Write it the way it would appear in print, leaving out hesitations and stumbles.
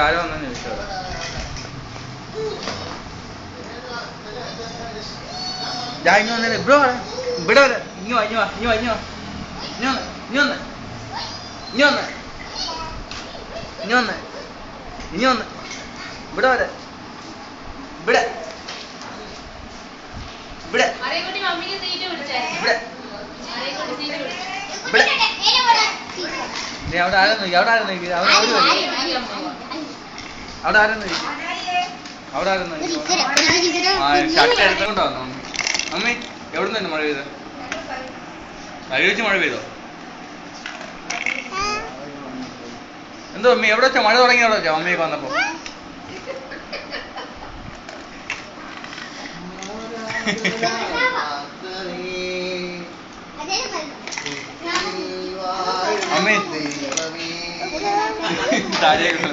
ആരോ വന്നു ചോദിച്ചോ. ഞാൻ ഇനി വന്നേ ബ്രോ, ഇവിടെ വരെ ഇനി വാ, ഇനി വാ, ഇനി വാ, ഇനി വാ, ഇനി വന്ന്, ഇനി വന്ന്, ഇനി വന്ന്, ഇനി വന്ന്, ഇനി വന്ന്, ഇവിടെ വരെ, ഇവിടെ ഇവിടെ ഇവിടെ ഇവിടെ. നീ അവിടെ ആരെന്ന് നോക്കി, അവിടെ ആരെന്ന് നോക്കി, അവിടെ അവിടെ ആരെന്ന് നോക്കി, അവിടെ ആരെന്ന് നോക്കി. ആ ഷർട്ട് എടുത്തോണ്ടോ വന്നു മമ്മി. മമ്മി എവിടെ നിന്ന് മഴ പെയ്ത്? കഴിച്ച് മഴ പെയ്തോ? എന്തോ മമ്മി എവിടെ വെച്ചാ മഴ തുടങ്ങി? എവിടെ വെച്ചാ മമ്മിയൊക്കെ വന്നപ്പോ? മമ്മി താഴെ